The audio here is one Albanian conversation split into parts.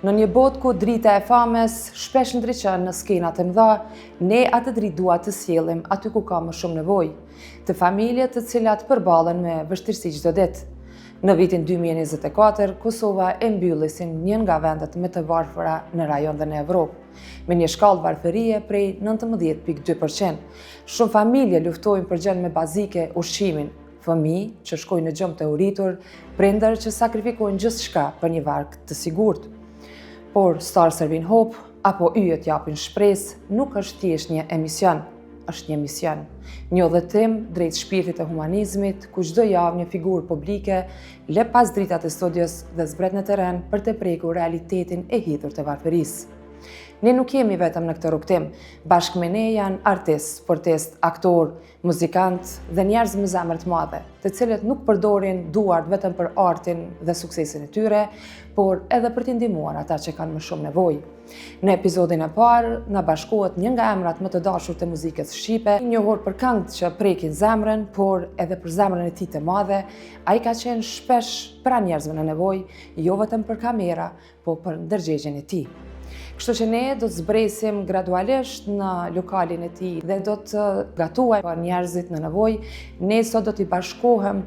Në një botë ku drita e fames shpesh ndriçon në skenat e mëdha, ne atë dritë dua të sjellim aty ku ka më shumë nevojë, të familje të cilat përballen me vështirësi çdo ditë. Në vitin 2024, Kosova e mbylli si një nga vendet më të varfëra në rajon dhe në Evropë, me një shkallë varfërie prej 19.2%. Shumë familje luftojnë për gjën me bazike ushqimin, fëmijë që shkojnë në gjumë të uritur, prindër që sakrifikojnë gjithçka për një varg të sigurt. Por Star Servin Hope apo yjet japin shpresë nuk është thjesht një emision, është një mision. Një udhëtim drejt shpirtit të humanizmit, ku çdo javë një figurë publike le pas dritat e studios dhe zbret në terren për të prekur realitetin e hidhur të varfërisë. Ne nuk jemi vetëm në këtë rrugtim, bashkë me ne janë artistë, sportistë, aktorë, muzikantë dhe njerëz me zemër të madhe, të cilët nuk përdorin duart vetëm për artin dhe suksesin e tyre, por edhe për t'i ndihmuar ata që kanë më shumë nevojë. Në episodin e parë, na bashkohet një nga emrat më të dashur të muzikës shqipe, i njohur për këngët që prekin zemrën, por edhe për zemrën e tij të madhe. Ai ka qenë shpesh pranë njerëzve në nevojë, jo vetëm për kamera, por për ndërgjegjen e tij. Kështu që ne do të zbresim gradualisht në lokalin e tij dhe do të gatuaj për njerëzit në nevojë. Ne sot do t'i bashkohem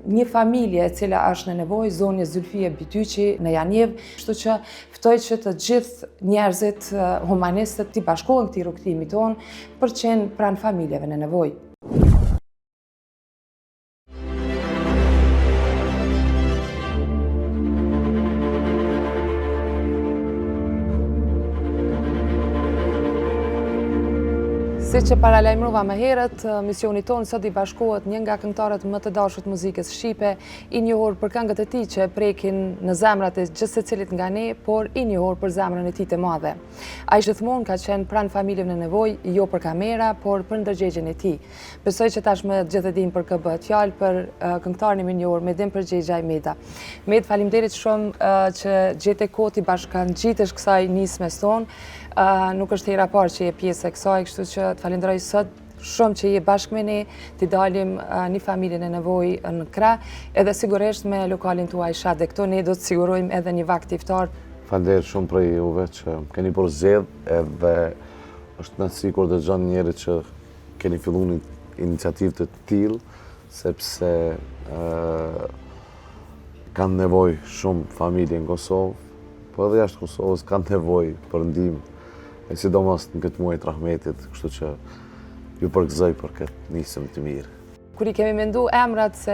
një familje e cila është në nevojë, zonja Zylfie Bityqi në Janiev, kështu që ftoj që të gjithë njerëzit humanistët t'i bashkohen këtij rrugtimi tonë për të qenë pranë familjeve në nevojë. Si që paralajmërova më herët, misioni tonë sot i bashkohet një nga këngëtarët më të dashur të muzikës shqipe, i njohur për këngët e tij që prekin në zemrat e çdo secilit nga ne, por i njohur për zemrën e tij të madhe. Ai gjithmonë ka qenë pranë familjeve në nevojë, jo për kamera, por për ndërgjegjen e tij. Besoj që tashmë gjithë e dimë për kë bëhet fjalë, për këngëtarin e njohur Medin Përgjegjaj Meda. Med, faleminderit shumë që gjete kohë të bashkangjitesh kësaj nismes tonë. Nuk është hera parë që je pjesë e kësaj, kështu që të falenderoj sot shumë që je bashkë me ne, t'i dalim një familje në nevojë në krah, edhe sigurisht me lokalin tuaj Shade këtu ne do të sigurojmë edhe një vakt iftar. Falenderoj shumë për juve që keni përzgjedh, edhe është nësi kur dëgjon njëri që keni filluar një iniciativë të tillë, sepse kanë nevojë shumë familje në Kosovë, po edhe jashtë Kosovës kanë nevojë për ndihmë. E sidomos në këtë muaj të rahmetit, kështu që ju përgëzoj për këtë nisëm të mirë. Kur i kemi mendu emrat se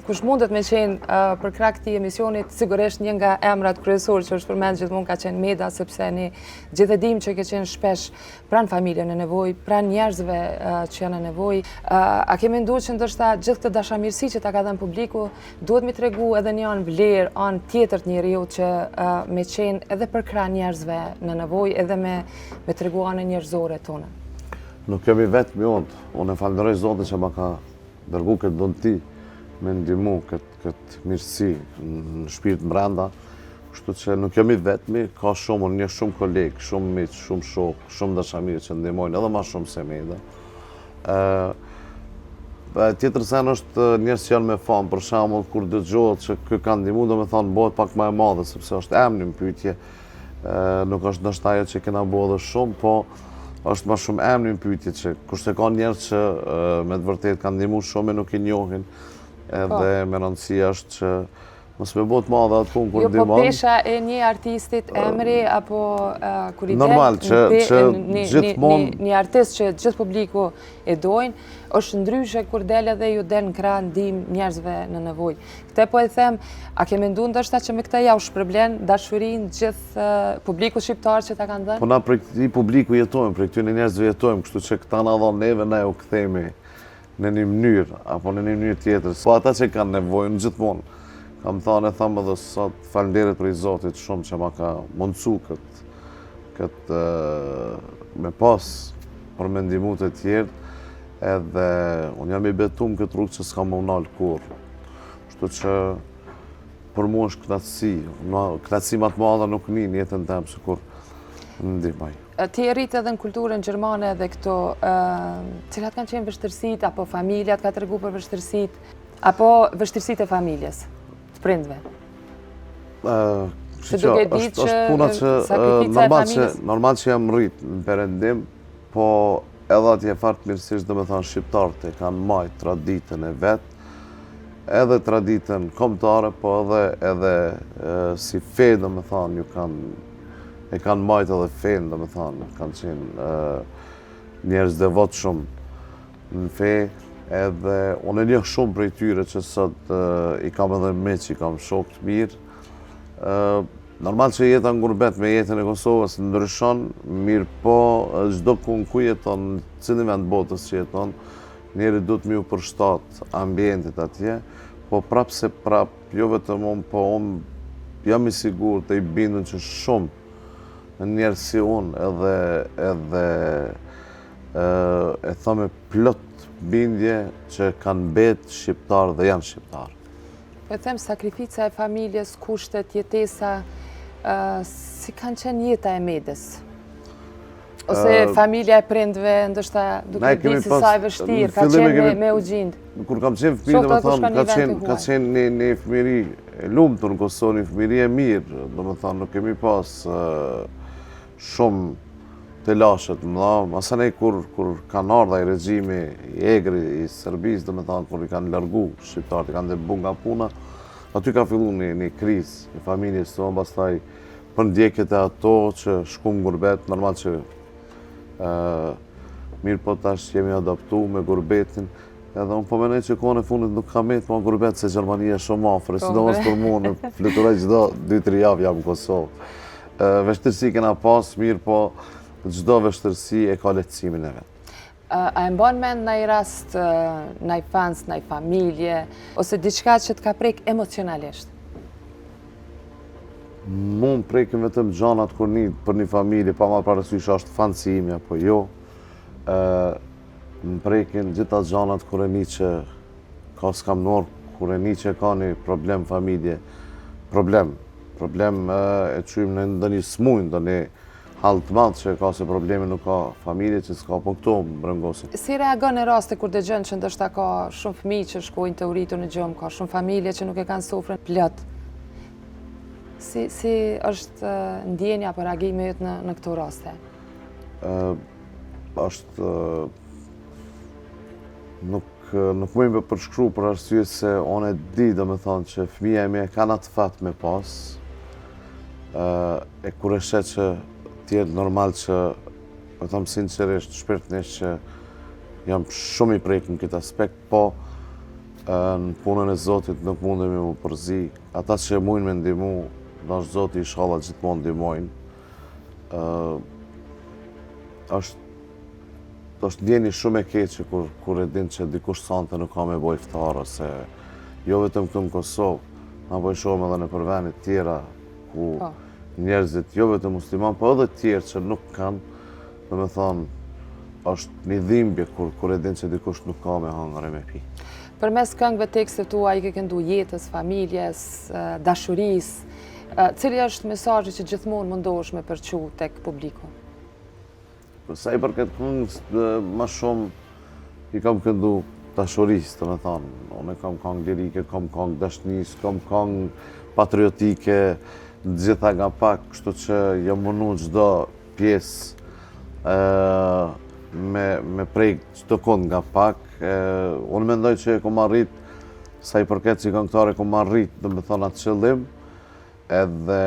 kush mundet me qenë për krah këtij emisionit, sigurisht një nga emrat kryesor që është përmend gjithmonë ka qenë Meda, sepse ne gjithë e dimë që ke qenë shpesh pranë familje në nevojë, pranë njerëzve që janë në nevojë. A ke menduar që ndoshta gjithë këtë dashamirësi që ta ka dhënë publiku, duhet mi tregu edhe një anë vlerë, anë tjetër të njeriu që me qenë edhe për krah njerëzve në nevojë, edhe me tregu anën njerëzore tonë? Nuk kemi vetëm unë e falenderoj Zotin që ma ka dërgu këtë donti me ndihmu këtë mirësi në shpirt brenda, kështu që nuk jemi vetmi, ka shumë, një shumë kolegë, shumë miq, shumë shok, shumë dashamirë që ndihmojnë edhe ma shumë se Meda. Tjetër sen është njerëz që janë me famë, për shembull kur dëgjohet që ky ka ndihmu, domethënë bëhet pak më e madhe, sepse është emri në pyetje, nuk është ndoshta ajo që kena bëu edhe shumë, po është më shumë emri në pyetje që kurse ka njerëz që me të vërtetë kanë ndihmuar shumë e nuk i njohin, edhe me rëndësi është që mos me bëhet madhe atë punë kur ndihmon. Jo, po pesha e një artistit emri apo kur i del normal që gjithmonë një artist që gjithë publiku e dojnë, është ndryshe kur del edhe ju del në krah ndihmë njerëzve në nevojë. Këtë po e them, a ke menduar ndoshta që me këtë ja u shpërblen dashurinë gjithë publiku shqiptar që ta kanë dhënë? Po na për këtij publiku jetojmë, për këtyre njerëzve jetojmë, kështu që këta na dhon neve, na u kthehemi në një mënyrë apo në një mënyrë tjetër. Po ata që kanë nevojë gjithmonë. Kam thënë e thamë edhe sot, falenderoj për i Zotit shumë që ma ka mundsu këtë me pas për me ndihmu të tjerë, edhe unë jam i betuar këtë rrugë që s'kam më unal kurrë. Kështu që për mua është knatësi më të madhe nuk një në jetën time se kur ndihmoj. Ti e rrit edhe në kulturën gjermane dhe këto, cilat kanë qenë vështirësitë, apo familja ka tregu për vështirësitë, apo vështirësitë e familjes? Prindve? Se duke ditë që sakrifica e familjes... Normal që jam rrit në Perëndim, po edhe atje fatmirësisht do me thonë shqiptarët e kanë majt traditën e vetë, edhe traditën kombëtare, po edhe si fe do me thonë e kanë majt edhe fenë do me thonë, kanë qenë njerëz devot shumë në fe, edhe unë e njeh shumë prej tyre që sot i kam edhe me që i kam shok të mirë. Normal që jeta në gurbet me jetën e Kosovës ndryshon, mirë po çdo ku jeton, në cilin vend botës që jeton, njeri duhet me u përshtat ambientit atje, po prap se prap, jo vetëm unë, po unë jam i sigurt të i bindun që shumë njerëz si unë edhe e thome plot bindje që kanë betë shqiptarë dhe janë shqiptarë. Po e them, sakrifica e familjes, kushtet, jetesa, si kanë qenë jeta e Medës? Ose familja e prindve, ndoshta duke ditë se sa e vështirë, ka qenë me u gjindë? Kur kam qenë fëmijë, do me thonë, ka qenë një fëmiri e lumtur në Kosovë, një fëmiri e mirë, do me thonë, nuk kemi pas shumë të lashet mëdha, masanej kur kanë ardha i regjimi i egri i Serbisë, do me thonë, kur i kanë largu shqiptarët, i kanë debu nga puna, aty ka fillu një krizë në familjes tonë, pastaj për ndjekjet e ato që shku në gurbet, normal që mirë po tash jemi adaptu me gurbetin, edhe unë po menoj që kohën e fundit nuk ka met ma gurbet se Gjermania shumë afër, sidomos për mua në fluturoj çdo 2-3 javë jam në Kosovë. Vështirësi kena pas, mirë po çdo vështirësi e ka lehtësimin e vet. A e mban mend ndaj rast, ndaj fans, ndaj familje, ose diçka që të ka prek emocionalisht? Mund prekin vetëm gjanat kur për një familje, pa ma parasysh është fansi ime apo jo. Më prekin gjitha gjanat kur e një që ka s'kam nërë, kur e një që ka një problem familje. Problem e qujmë në ndonjë smujnë, ndonjë halë të madhë që ka se problemi nuk ka familje që s'ka, po këto më brëngosin. Si reagon në raste kur dëgjon që ndoshta ka shumë fëmijë që shkojnë të uritur në gjumë, ka shumë familje që nuk e kanë sofrën plot? Si është ndjenja apo reagimi jot në këto raste? Është nuk mëjmë me përshkru për arsye se unë e di do me thonë që fëmija e me kanë atë fat me pas, e kur e shet që tjetë normal që, me thëmë sinqerisht, shpirtnisht që jam shumë i prejkë në këtë aspekt, po në punën e Zotit nuk mundemi mu përzi. Ata që mujnë me ndimu, dash Zoti inshallah gjithmonë ndimojnë. është ndjeni shumë e keqe kur e din që dikush sante nuk ka me boj iftar, ose jo vetëm këtu në Kosovë, na po e shohim edhe në përvendet tjera ku njerëzit, jo vetëm musliman, po edhe tjerë që nuk kanë, do me thonë, është një dhimbje kur e din që dikush nuk ka me hangër e me pi. Përmes këngëve tekstit tua i ke këndu jetës, familjes, dashurisë, cili është mesazhi që gjithmonë mundohesh me përçu tek publiku? Sa i përket këngës, ma shumë i kam këndu dashurisë, do me thonë. Unë kam këngë lirike, kam këngë dashnisë, kam këngë patriotike, gjitha nga pak, kështu që jam munu çdo pjesë me prejk çdo kënd nga pak. Unë mendoj që e kom arrit, sa i përket si këngëtare, kom arrit, do me thonë atë qëllim, edhe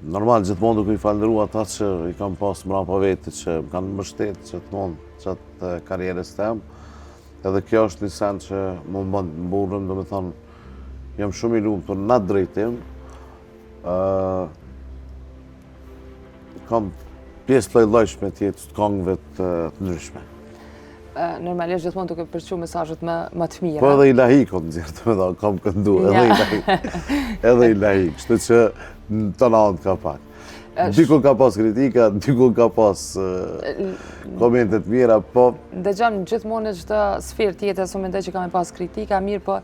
normal gjithmonë duke i falëndëru ata që i kam pas mbrapa vetit, që më kanë mbështetur gjithmonë qatë karrierës tem, edhe kjo është një sen që më bën të mburrem, do me thonë, jam shumë i lumtur në atë drejtim. Kam pjesë lloj-llojshme të jetës të këngëve të ndryshme. Normalisht gjithmonë duke përçu mesazhet më të mira. Po edhe ilahi kam nxjerrë, do me thonë, kam këndu, edhe ilahi, kështu që të nanë ka pak. Diku ka pas kritika, diku ka pas komentet mira, po... Dëgjon gjithmonë në çdo sferë tjetër, unë mendoj që ka me pas kritika, mirë, po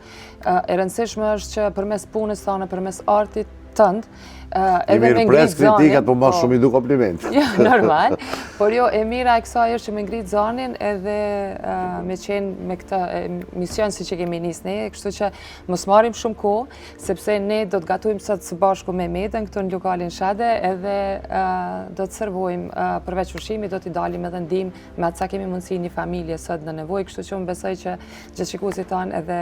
e rëndësishme është që përmes punës tonë, përmes artit tënd, I mirë pres kritikat, po ma shumë i du kompliment. Jo, normal. Por jo, e mira e kësaj është që me ngritë zanin edhe me qenë me këta mision si që kemi njës ne, kështu që mos marim shumë kohë, sepse ne do të gatujmë sot së bashku me Medën këtu në lokalin Shade edhe do të servojmë përveç ushqimit, do t'i dalim edhe ndihmë me atë sa kemi mundësi një familje sot në nevojë, kështu që unë besoj që gjithë shikuesit tanë edhe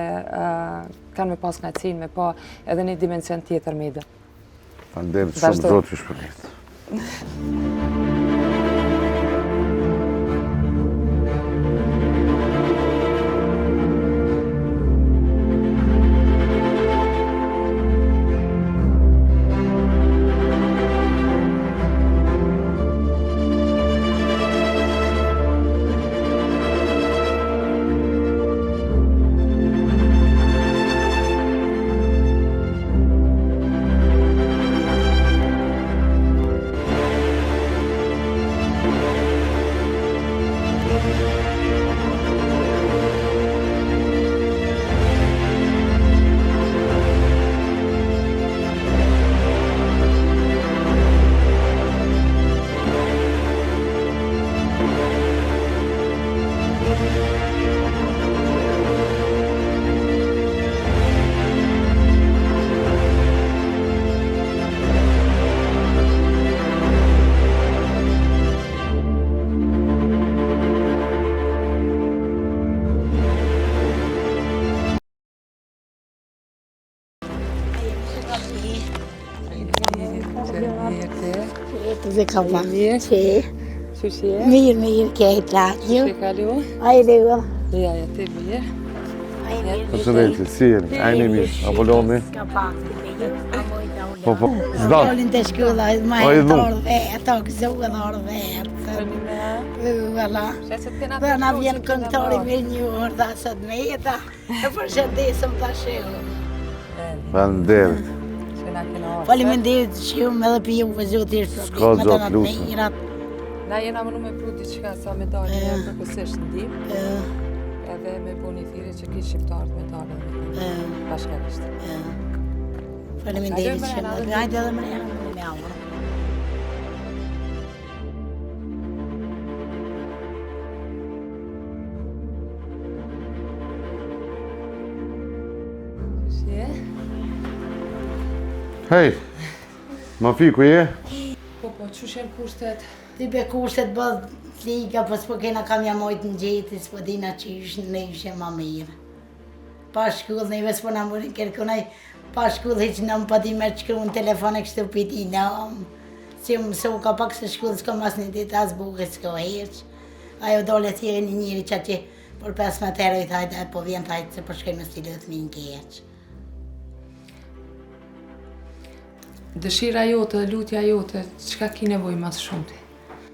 kanë me pas knajtësinë me pa edhe një dimension tjetër Medë. Faleminderit shumë, Zoti ju shpërblet. Dhe ka ma që Qyshi je? mirë kejt lakju. Që kalu? Ajde u. Ja, te mirë. Përshëndetje, si jeni? Ajni mirë, Apoloni? Ka pak të bejë. Po, zdat. Dolin të shkolla, ma O, e i të dhu. orë vetë, o këzohë dhe orë vetë. Vëlla. Dhe na vjen këngëtori me një orë dhe asët me jeta. E përshëndesëm të shumë. Faleminderit. Faleminderit shumë edhe për juve zotë ishtë S'ka problemet gjatë, edhe të lutem. mirat. Na jena mënu me pru diçka sa me dalë një përkësisht ndim, edhe me bu një thire që ki shqiptarët me dalë bashkarisht. Faleminderit shumë. Hajde edhe më janë me aurë. Qyshi je? Hej, ma fi ku je? Po, qysh janë kushtet? Ti be kushtet bëdh liga, po s'po kena kam jamojt në gjeti, s'po dina që ishë në ishë ma mirë. Pa shkull, neve s'po në mërin kërkunaj, pa shkull hiq në më pa di me qkru në telefon e kështu piti në si më mësu ka pak se shkull s'ko mas një dit as buke s'ko heq. Ajo dole thire një njëri që ati për 15 euro i thajt, po vjen thajt se për shkoj me stilët mi në keq. Dëshira jote, lutja jote, qka ki nevoj mas shumë ti?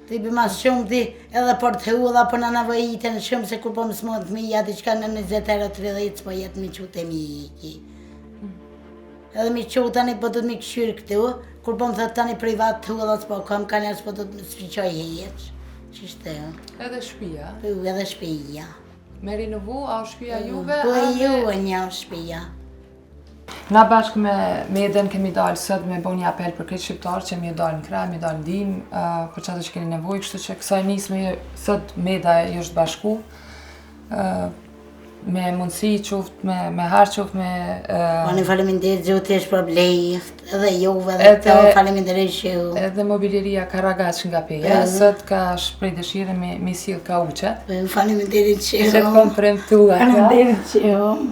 Ti bi mas shumë ti edhe për të hulla për në nevojitën shumë se kur po më smot fëmija diçka në 20 euro 30 s'po jetë mi qute mi iki. Edhe mi qute tani po do të mi këshyrë këtu, kur po më thëtë tani privat të hulla s'po kam ka njerës po do të më sfiqoj heq. Qishtë e? Edhe shpia? Edhe shpija. Me rinovu, a shpia juve? Po e ju e një shpija. Na bashkë me Medën kemi dalë sot me bo një apel për këtë shqiptarë që mi dalë në krah, mi dalë ndim, për qatë që keni nevoj, kështu që kësaj nisme sot Meda ju është bashku, me mundësi qoftë, me harë qoftë, me... Pane faleminderit zotë është për blejft, edhe juve edhe të faleminderit shumë. Edhe mobiljeria Karagaç nga Peja, sot ka shprej dëshire me sill kauqe. Faleminderit shumë. Që të kom premtuar. Faleminderit shumë.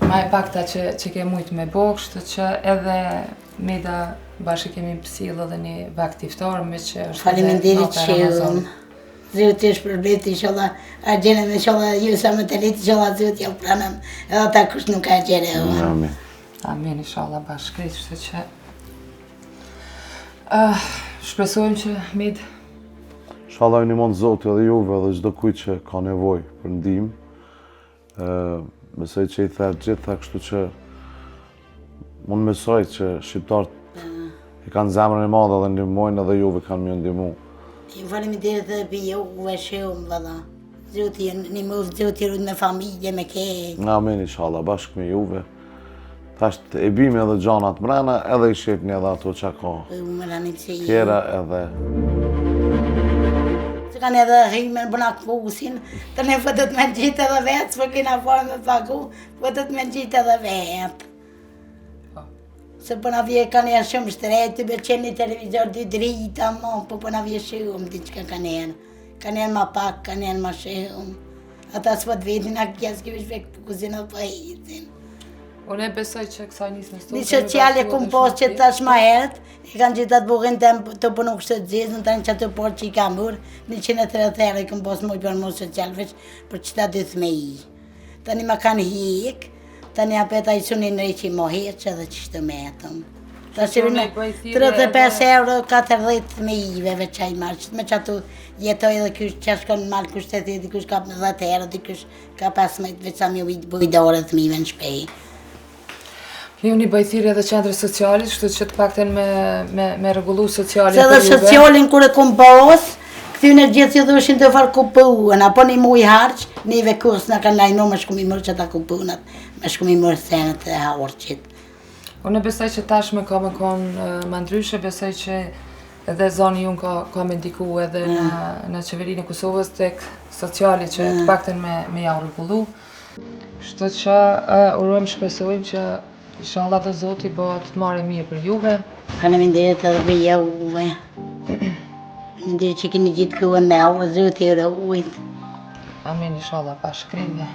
Ma e pakta që ke mujtë me bo, kështu që edhe Meda bashkë kemi pësil edhe një vakt iftar me që është faleminderit shumë. Zotë është përblet, inshallah, a gjenem, inshallah, ju sa më të litë, inshallah, zotë ja pranëm, edhe ta kush nuk ka gjere. Amin. Amin, inshallah, bashkë, kështu që... Shpresojmë që Medë... Inshallah ju një mund zotë edhe juve edhe çdo kujt që ka nevoj për ndihmë. Besoj që i thërë gjitha, kështu që mund mesoj që shqiptarët i kanë zemrën e madhe dhe ndihmojnë edhe juve kanë mjë ndihmu. Faleminderit edhe për juve shumë, valla. Zoti një mos zoti rrit me familje, me ke. Amin, inshallah, bashkë me juve. Tash e bime edhe gjanat mrena, edhe i shqipni edhe ato që ka. Më rani pse i. Tjera edhe. Se kanë edhe rrimen bëna këpusin, të ne vëtët me gjitë edhe vetë, s'po kena forë me pagu, vëtët me gjitë edhe vetë. Se përna vje kanë janë shumë shtrejtë, të beqen një televizor dy drita, po përna vje shumë, diqka kanë janë. Kanë janë ma pak, kanë janë ma shumë. Ata s'po të vedin, a kjesë këvish vek për kuzinë për hitin. Unë e besoj që kësaj nisë në Një sociale kumë posë që tash ma herët, i kanë gjithë atë bukin të punu kështë të zizë, në tani që atë porë që i kam burë, 130 herë i kumë posë mujë për mu sociale veç për që ta dythë me i. Tani ma kanë hikë, tani apeta i sunin në i që i moheqë edhe që shtë metëm. Ta shirine 35 euro, 40 me ive veç a i marë, me që atu jetoj edhe kush që shkon në malë kush të thiti, kush ka 10 herë, kush ka 15 veç a mi bujdore të mive në shpej. Ju një bajthiri edhe qendrës socialit, kështu që të pakten me regullu socialit Se dhe socialin kur e kum posë, këtyne gjithë që dhushin të farë kupuën, apo një muj harqë, njëve kurs në kanë lajnu me shkum i mërë që ta kupunat, me shkum i mërë senet e haorqit. Unë besoj që tashme ka me konë më ndryshe, besoj që edhe zoni unë ka me ndiku edhe në qeverinë e Kosovës tek sociali që të pakten me ja regullu. Kështu që urojmë shpresojmë që inshallah dhe Zoti bëhet të marrë mirë për juve. Faleminderit edhe për juve. Faleminderit që keni gjithë kuën me u, Zoti rujt. Amin, inshallah, pa shkrimje.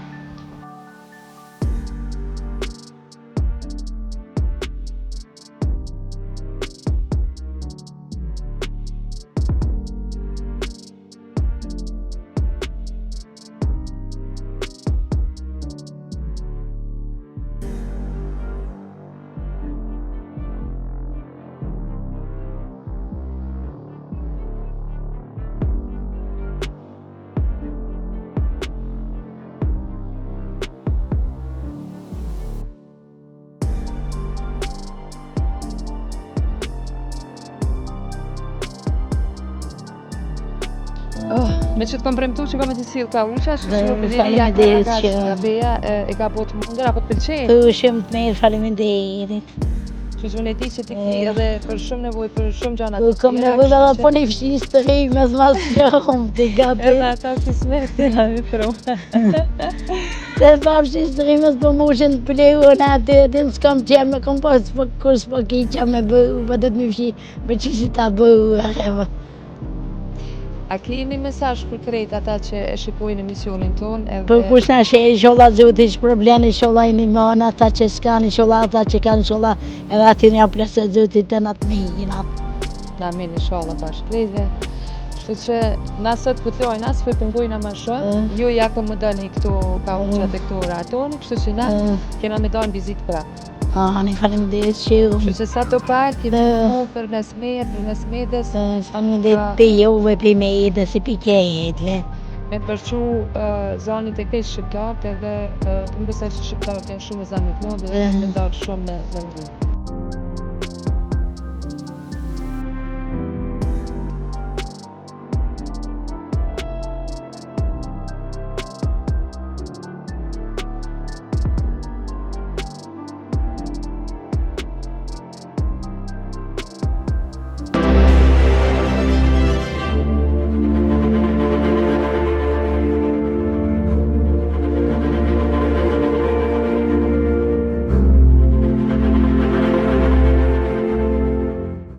Me që të kom premtu që ka me të silë ka uqa, Faleminderit që... Beja e ka botë mundër, apo të pëlqenjë? Po shumë të mirë, faleminderit. Që që unë e di që ti ki edhe për shumë nevoj, për shumë gjana Po kom nevoj edhe po një fshis të rime, s'mas shumë të gabi. Edhe ata kismet, na me pru. Se pa fshis të rime s'po mushin të pleu në atë edhe s'kam qenë me kom pas, kur s'po ki që me bëhu, po do të më fshi, me që si ta bëhu. A ki një mesazh për krejt ata që e shikojnë emisionin ton edhe... Për kush në shë, inshallah Zoti që problem, inshallah i një mëna, ata që s'kan, inshallah ata që kanë, inshallah edhe ati një plesë Zoti të në të mihinat. Amin, inshallah, pa shkrejtje. Kështu që na sot pëtojnë, as për pëngojnë ma shumë, ju ja ka më dëni këto ka uqat e këto ratoni, kështu që na kena me dënë vizit pra. Një faleminderit shumë. Kështu që sa të parë, kemi mu për nësmedes. Faleminderit për juve, për medës, për kejtle. Me përqu zonit e kejtë shqiptarët edhe më besoj që shqiptarët janë shumë e zanit modë dhe me ndarë shumë me ngu.